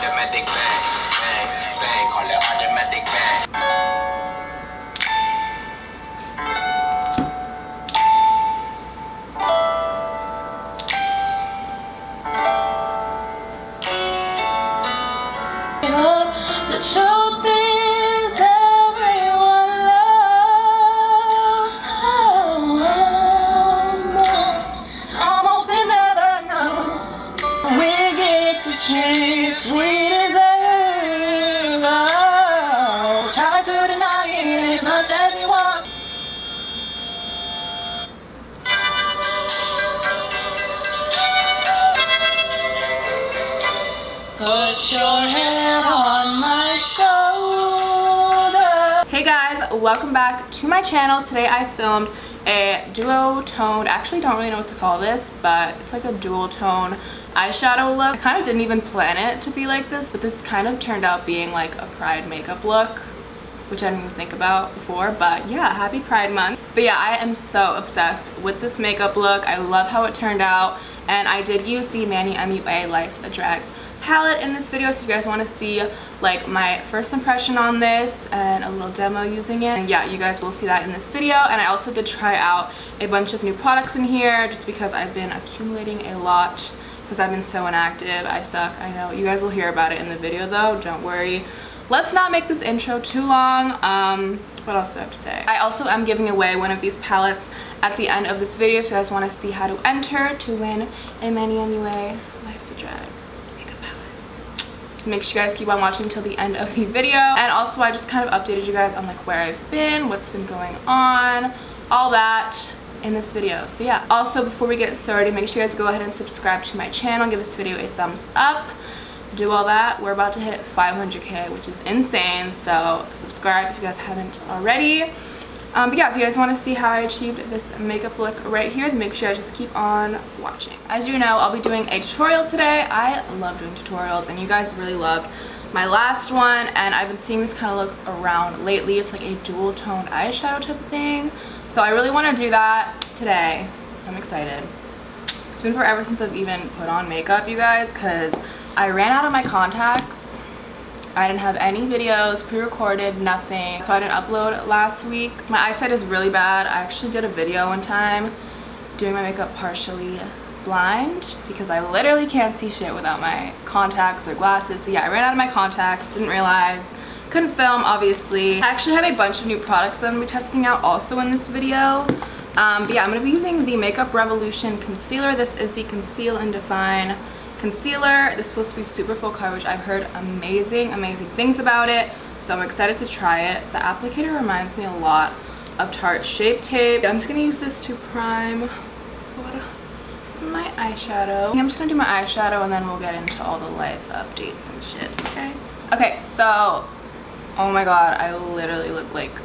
automatic bang, bang, bang, call it automatic bang. The truth is everyone loves almost and never know. We get the chance we deserve. Oh, try to deny it as much as you want. Put your head on my shoulder. Hey guys, welcome back to my channel. Today I filmed a duo-toned, actually don't really know what to call this, but it's like a dual tone eyeshadow look. I kind of didn't even plan it to be like this, but this kind of turned out being like a Pride makeup look, which I didn't even think about before. But yeah, happy Pride month. But yeah, I am so obsessed with this makeup look. I love how it turned out, and I did use the Manny MUA Life's a Drag palette in this video, so if you guys want to see like my first impression on this and a little demo using it, and yeah, you guys will see that in this video. And I also did try out a bunch of new products in here just because I've been accumulating a lot because I've been so inactive. I suck, I know. You guys will hear about it in the video though, don't worry. Let's not make this intro too long. What else do I have to say? I also am giving away one of these palettes at the end of this video, so you guys want to see how to enter to win a Manny MUA Life's a Drag. Make sure you guys keep on watching until the end of the video. And also I just kind of updated you guys on like where I've been, what's been going on, all that in this video. So yeah, also before we get started, make sure you guys go ahead and subscribe to my channel, give this video a thumbs up, do all that. We're about to hit 500k, which is insane, so subscribe if you guys haven't already. But yeah, if you guys want to see how I achieved this makeup look right here, then make sure you just keep on watching. As you know, I'll be doing a tutorial today. I love doing tutorials, and you guys really loved my last one, and I've been seeing this kind of look around lately. It's like a dual toned eyeshadow type of thing, so I really want to do that today. I'm excited. It's been forever since I've even put on makeup, you guys, because I ran out of my contacts. I didn't have any videos pre-recorded, nothing, so I didn't upload last week. My eyesight is really bad. I actually did a video one time doing my makeup partially blind because I literally can't see shit without my contacts or glasses. So yeah, I ran out of my contacts, didn't realize, couldn't film obviously. I actually have a bunch of new products that I'm gonna be testing out also in this video. But yeah, I'm gonna be using the Makeup Revolution concealer. This is the Conceal and Define concealer. This is supposed to be super full coverage. I've heard amazing things about it, so I'm excited to try it. The applicator reminds me a lot of Tarte Shape Tape. I'm just gonna use this to prime my eyeshadow. I'm just gonna do my eyeshadow and then we'll get into all the life updates and shit. Okay, so oh my god, I literally look like,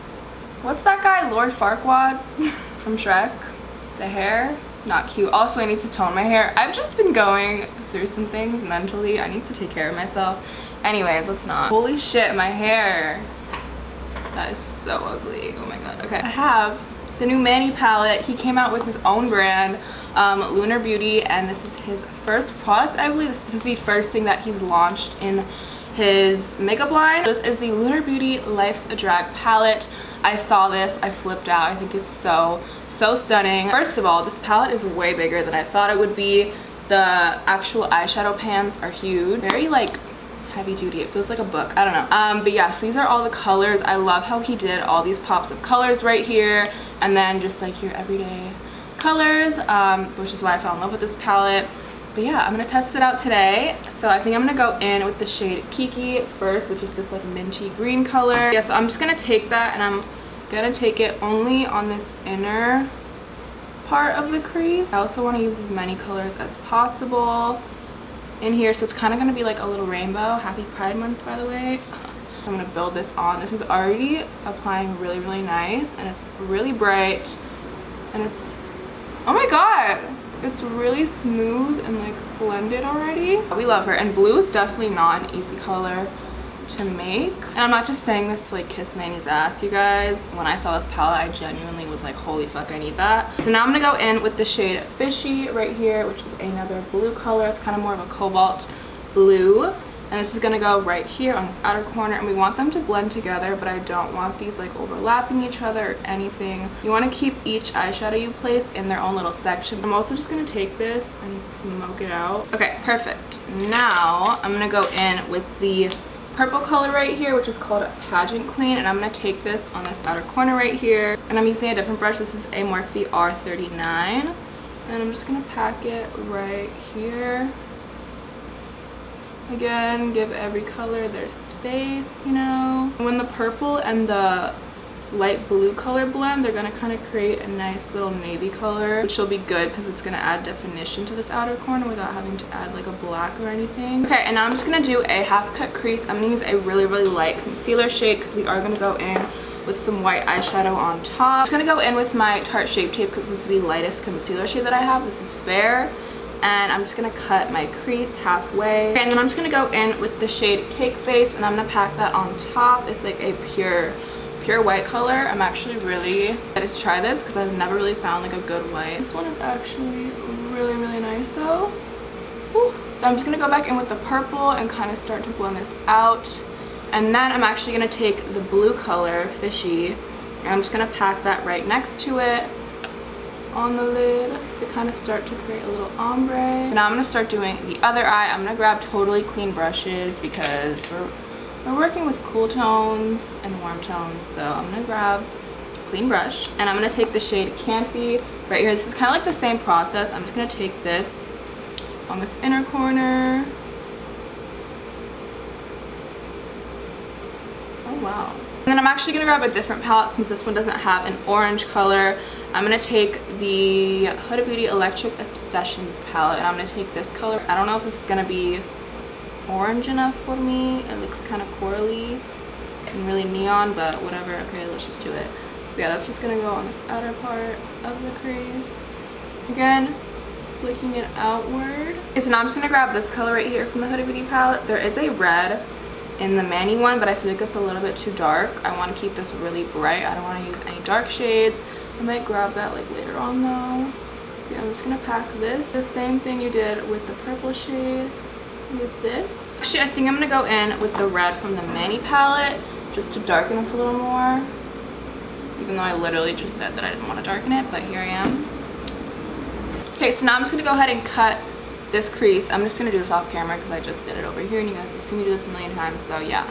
what's that guy, Lord Farquaad from Shrek? The hair, not cute. Also, I need to tone my hair. I've just been going through some things mentally. I need to take care of myself. Anyways, let's not. Holy shit, my hair. That is so ugly. Oh my god. Okay, I have the new Manny palette. He came out with his own brand, Lunar Beauty, and this is his first product, I believe. This is the first thing that he's launched in his makeup line. This is the Lunar Beauty Life's a Drag palette. I saw this, I flipped out. I think it's so stunning. First of all, this palette is way bigger than I thought it would be. The actual eyeshadow pans are huge, very like heavy duty. It feels like a book, I don't know. But yeah, so these are all the colors. I love how he did all these pops of colors right here, and then just like your everyday colors, which is why I fell in love with this palette. But yeah, I'm gonna test it out today. So I think I'm gonna go in with the shade Kiki first, which is this like minty green color. Yeah, so I'm just gonna take that, and I'm gonna take it only on this inner part of the crease. I also want to use as many colors as possible in here, so it's kind of going to be like a little rainbow. Happy Pride month, by the way. I'm going to build this on. This is already applying really nice, and it's really bright, and it's, oh my god, it's really smooth and like blended already. We love her, and blue is definitely not an easy color to make. And I'm not just saying this to like kiss Manny's ass, you guys. When I saw this palette, I genuinely was like, holy fuck, I need that. So now I'm gonna go in with the shade Fishy right here, which is another blue color. It's kind of more of a cobalt blue. And this is gonna go right here on this outer corner, and we want them to blend together, but I don't want these like overlapping each other or anything. You wanna keep each eyeshadow you place in their own little section. I'm also just gonna take this and smoke it out. Okay, perfect. Now I'm gonna go in with the purple color right here, which is called Pageant Queen, and I'm gonna take this on this outer corner right here, and I'm using a different brush. This is a Morphe R39, and I'm just gonna pack it right here. Again, give every color their space, you know. When the purple and the light blue color blend, they're gonna kind of create a nice little navy color, which will be good because it's gonna add definition to this outer corner without having to add like a black or anything. Okay, and now I'm just gonna do a half cut crease. I'm gonna use a really light concealer shade because we are gonna go in with some white eyeshadow on top. I'm just gonna go in with my Tarte Shape Tape because this is the lightest concealer shade that I have. This is Fair. And I'm just gonna cut my crease halfway. Okay, and then I'm just gonna go in with the shade Cake Face, and I'm gonna pack that on top. It's like a pure white color. I'm actually really excited to try this because I've never really found like a good white. This one is actually really nice though. Woo. So I'm just gonna go back in with the purple and kind of start to blend this out. And then I'm actually gonna take the blue color, Fishy, and I'm just gonna pack that right next to it on the lid to kind of start to create a little ombre. Now I'm gonna start doing the other eye. I'm gonna grab totally clean brushes because we're working with cool tones and warm tones. So I'm gonna grab a clean brush, and I'm gonna take the shade Campy right here. This is kind of like the same process. I'm just gonna take this on this inner corner. Oh wow. And then I'm actually gonna grab a different palette since this one doesn't have an orange color. I'm gonna take the Huda Beauty Electric Obsessions palette, and I'm gonna take this color. I don't know if this is gonna be orange enough for me. It looks kind of corally and really neon, but whatever. Okay, let's just do it. But yeah, that's just gonna go on this outer part of the crease. Again, flicking it outward. Okay, so now I'm just gonna grab this color right here from the Huda Beauty palette. There is a red in the Manny one, but I feel like it's a little bit too dark. I want to keep this really bright. I don't want to use any dark shades. I might grab that like later on though. Yeah, I'm just gonna pack this. The same thing you did with the purple shade with this. Actually, I think I'm gonna go in with the red from the Manny palette just to darken this a little more. Even though I literally just said that I didn't want to darken it, but here I am. Okay, so now I'm just gonna go ahead and cut this crease. I'm just gonna do this off camera because I just did it over here and you guys have seen me do this a million times, so yeah.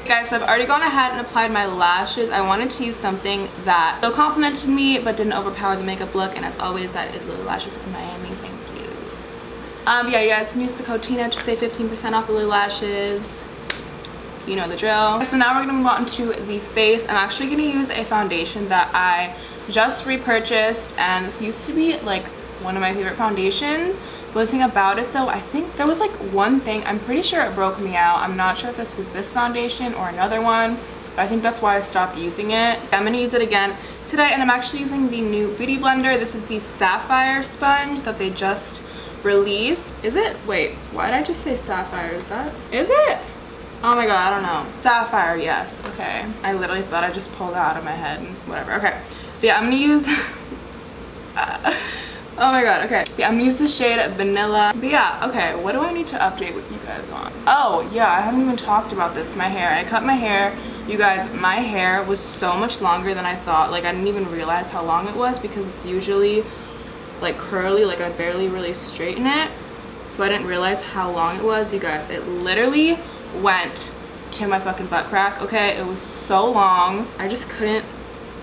Guys, so I've already gone ahead and applied my lashes. I wanted to use something that still complimented me but didn't overpower the makeup look, and as always, that is Lily Lashes in Miami. Thank you. Yeah, you guys can use the code TINA to save 15% off Lily Lashes. You know the drill. So now we're gonna move on to the face. I'm actually gonna use a foundation that I just repurchased, and this used to be like one of my favorite foundations. The only thing about it though, I think there was like one thing, I'm pretty sure it broke me out. I'm not sure if this was this foundation or another one, but I think that's why I stopped using it. I'm gonna use it again today, and I'm actually using the new Beauty Blender. This is the Sapphire sponge that they just released. Is it? Wait, why did I just say Sapphire? Is it? Oh my god, I don't know. Sapphire, yes, okay. I literally thought I just pulled it out of my head and whatever. Okay, so yeah, I'm gonna use oh my god, okay. Yeah, I'm gonna use the shade Vanilla. But yeah, okay, what do I need to update with you guys on? Oh yeah, I haven't even talked about this, my hair. I cut my hair. You guys, my hair was so much longer than I thought. Like, I didn't even realize how long it was because it's usually like curly, like I barely really straighten it. So I didn't realize how long it was. You guys, it literally went to my fucking butt crack, okay? It was so long. I just couldn't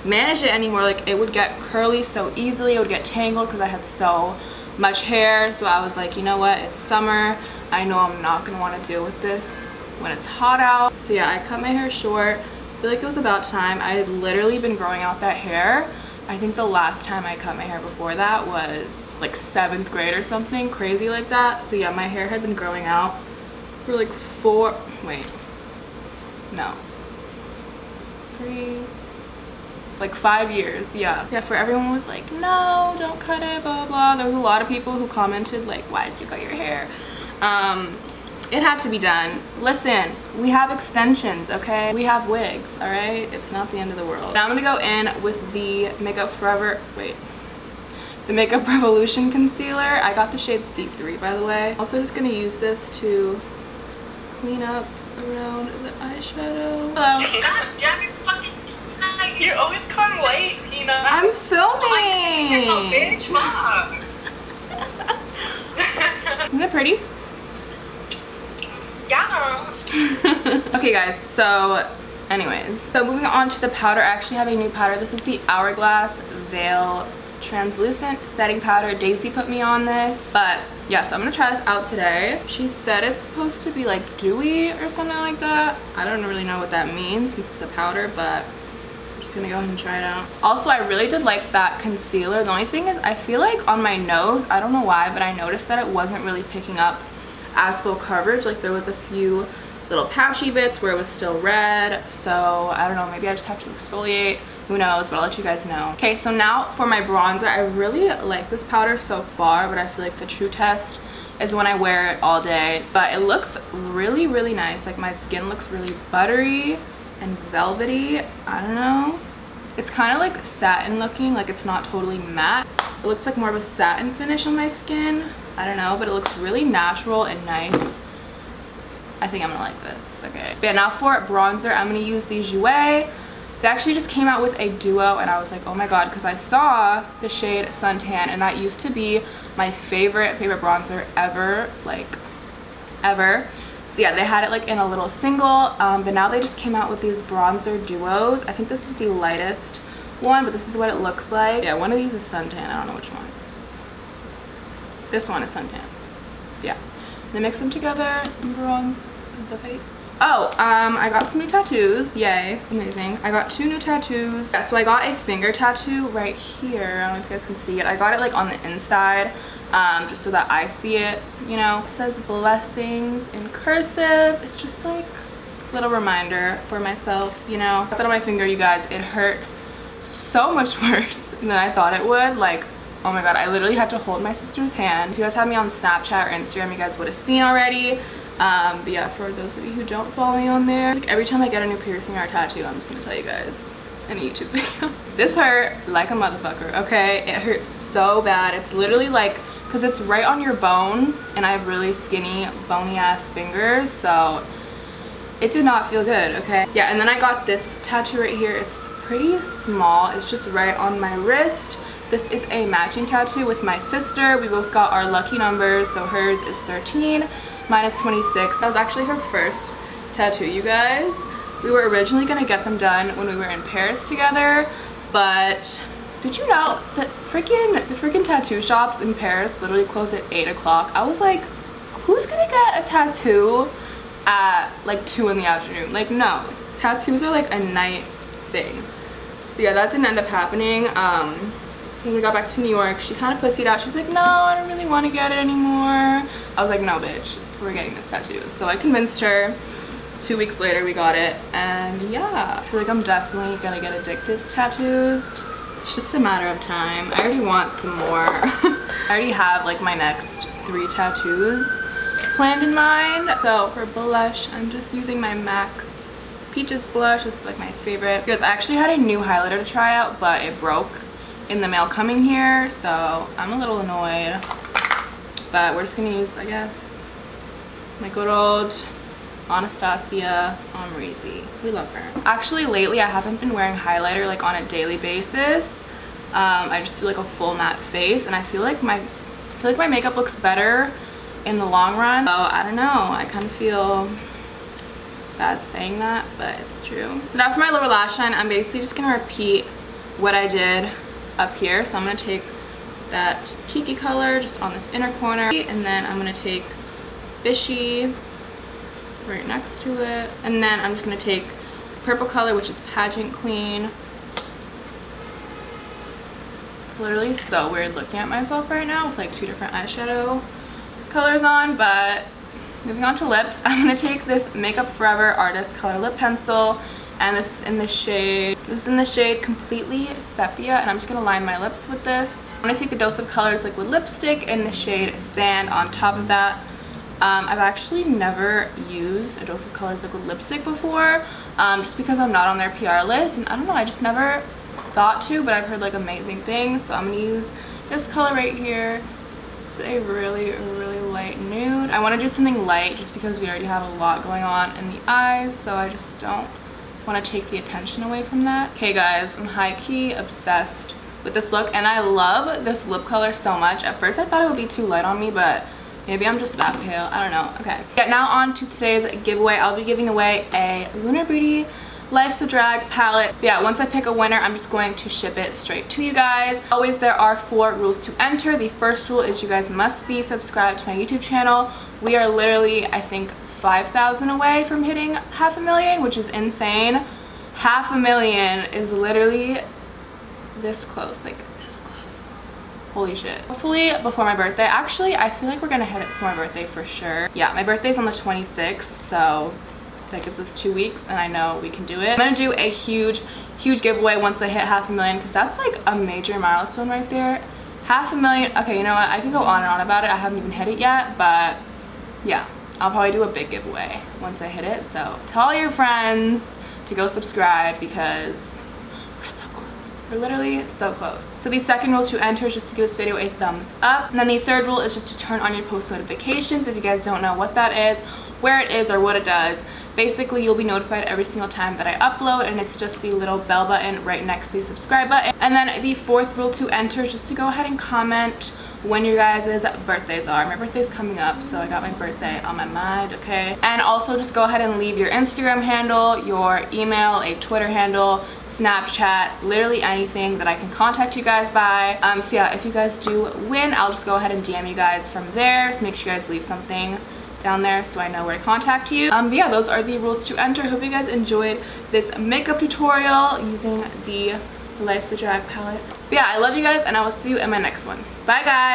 manage it anymore. Like, it would get curly so easily. It would get tangled because I had so much hair. So I was like, you know what? It's summer. I know I'm not gonna want to deal with this when it's hot out. So yeah, I cut my hair short. I feel like it was about time. I had literally been growing out that hair. I think the last time I cut my hair before that was like 7th grade or something crazy like that. So yeah, my hair had been growing out for like 5 years. Yeah, for everyone was like, no, don't cut it, blah blah. There was a lot of people who commented like, why did you cut your hair? It had to be done. Listen, we have extensions, okay? We have wigs, all right? It's not the end of the world. Now I'm gonna go in with the Makeup Forever the Makeup Revolution concealer. I got the shade C3, by the way. Also just gonna use this to clean up around the eyeshadow. Hello. God damn it, fucking you're always coming late, Tina. I'm filming. Oh, bitch, fuck. Isn't it pretty? Yeah. Okay guys, so anyways, so moving on to the powder. I actually have a new powder. This is the Hourglass Veil Translucent Setting Powder. Daisy put me on this, but yeah, so I'm gonna try this out today. She said it's supposed to be like dewy or something like that. I don't really know what that means. It's a powder, but I'm just gonna go ahead and try it out. Also, I really did like that concealer. The only thing is I feel like on my nose, I don't know why, but I noticed that it wasn't really picking up as full coverage. Like there was a few little patchy bits where it was still red. So I don't know, maybe I just have to exfoliate. Who knows, but I'll let you guys know. Okay, so now for my bronzer. I really like this powder so far, but I feel like the true test is when I wear it all day. But it looks really, really nice. Like my skin looks really buttery and velvety. I don't know. It's kind of like satin looking, like it's not totally matte. It looks like more of a satin finish on my skin. I don't know, but it looks really natural and nice. I think I'm gonna like this. Okay. But yeah, now for bronzer, I'm gonna use the Jouer. They actually just came out with a duo and I was like, oh my god, because I saw the shade Suntan and that used to be my favorite bronzer ever, like ever. So yeah, they had it like in a little single, but now they just came out with these bronzer duos. I think this is the lightest one, but this is what it looks like. Yeah, one of these is Suntan. I don't know which one. This one is Suntan. Yeah. They mix them together and bronze the face. Oh, I got some new tattoos. Yay, amazing. I got 2 new tattoos. Yeah, so I got a finger tattoo right here. I don't know if you guys can see it. I got it like on the inside, just so that I see it, you know. It says blessings in cursive. It's just like a little reminder for myself, you know. I got that on my finger, you guys. It hurt so much worse than I thought it would. Like, oh my god, I literally had to hold my sister's hand. If you guys have me on Snapchat or Instagram, you guys would have seen already. But yeah, for those of you who don't follow me on there, like every time I get a new piercing or a tattoo, I'm just gonna tell you guys in a YouTube video. This hurt like a motherfucker, okay? It hurts so bad. It's literally like, because it's right on your bone and I have really skinny, bony ass fingers, so it did not feel good, okay? Yeah, and then I got this tattoo right here. It's pretty small. It's just right on my wrist. This is a matching tattoo with my sister. We both got our lucky numbers, so hers is 13. Mine is 26. That was actually her first tattoo, you guys. We were originally gonna get them done when we were in Paris together, but did you know that the freaking tattoo shops in Paris literally close at 8 o'clock? I was like, who's gonna get a tattoo at like 2 in the afternoon? Like, no, tattoos are like a night thing. So yeah, that didn't end up happening. When we got back to New York, she kind of pussied out. She's like, no, I don't really want to get it anymore. I was like, no bitch, we're getting this tattoo. So I convinced her. 2 weeks later we got it, and yeah, I feel like I'm definitely gonna get addicted to tattoos. It's just a matter of time. I already want some more. I already have like my next 3 tattoos planned in mind. So for blush, I'm just using my MAC Peaches blush. This is like my favorite because I actually had a new highlighter to try out, but it broke in the mail coming here, so I'm a little annoyed. But we're just gonna use, I guess, my good old Anastasia Amrezy. We love her. Actually, lately I haven't been wearing highlighter like on a daily basis. I just do like a full matte face, and I feel like my makeup looks better in the long run. So I don't know. I kind of feel bad saying that, but it's true. So now for my lower lash line, I'm basically just gonna repeat what I did up here. So I'm gonna take that Kiki color just on this inner corner, and then I'm gonna take Fishy right next to it, and then I'm just gonna take purple color, which is Pageant Queen. It's literally so weird looking at myself right now with like 2 different eyeshadow colors on. But moving on to lips, I'm gonna take this Makeup Forever Artist Color Lip Pencil, and this is in the shade Completely Sepia, and I'm just gonna line my lips with this. I'm gonna take the Dose of Colors Liquid Lipstick in the shade Sand on top of that. I've actually never used a Dose of Colors Liquid Lipstick before, just because I'm not on their PR list, and I don't know, I just never thought to, but I've heard like amazing things. So I'm gonna use this color right here. It's a really, really light nude. I want to do something light just because we already have a lot going on in the eyes, so I just don't want to take the attention away from that. Okay guys, I'm high-key obsessed with this look, and I love this lip color so much. At first I thought it would be too light on me, but maybe I'm just that pale. I don't know. Okay. Yeah, now on to today's giveaway. I'll be giving away a Lunar Beauty Life's a Drag palette. But yeah, once I pick a winner, I'm just going to ship it straight to you guys. Always, there are 4 rules to enter. The first rule is you guys must be subscribed to my YouTube channel. We are literally, I think, 5,000 away from hitting 500,000, which is insane. 500,000 is literally this close, like this close. Holy shit. Hopefully before my birthday. Actually, I feel like we're gonna hit it before my birthday for sure. Yeah, my birthday's on the 26th, so that gives us 2 weeks, and I know we can do it. I'm gonna do a huge giveaway once I hit 500,000, because that's like a major milestone right there. 500,000. Okay, you know what, I could go on and on about it. I haven't even hit it yet, but yeah, I'll probably do a big giveaway once I hit it. So tell all your friends to go subscribe, because we're so close. We're literally so close. So the second rule to enter is just to give this video a thumbs up, and then the third rule is just to turn on your post notifications. If you guys don't know what that is, where it is, or what it does, basically you'll be notified every single time that I upload, and it's just the little bell button right next to the subscribe button. And then the fourth rule to enter is just to go ahead and comment when your guys' birthdays are. My birthday's coming up, so I got my birthday on my mind, okay? And also just go ahead and leave your Instagram handle, your email, a Twitter handle, Snapchat, literally anything that I can contact you guys by. So yeah, if you guys do win, I'll just go ahead and DM you guys from there. So make sure you guys leave something down there so I know where to contact you. But yeah, those are the rules to enter. Hope you guys enjoyed this makeup tutorial using the Life's a Drag palette. But yeah, I love you guys, and I will see you in my next one. Bye guys.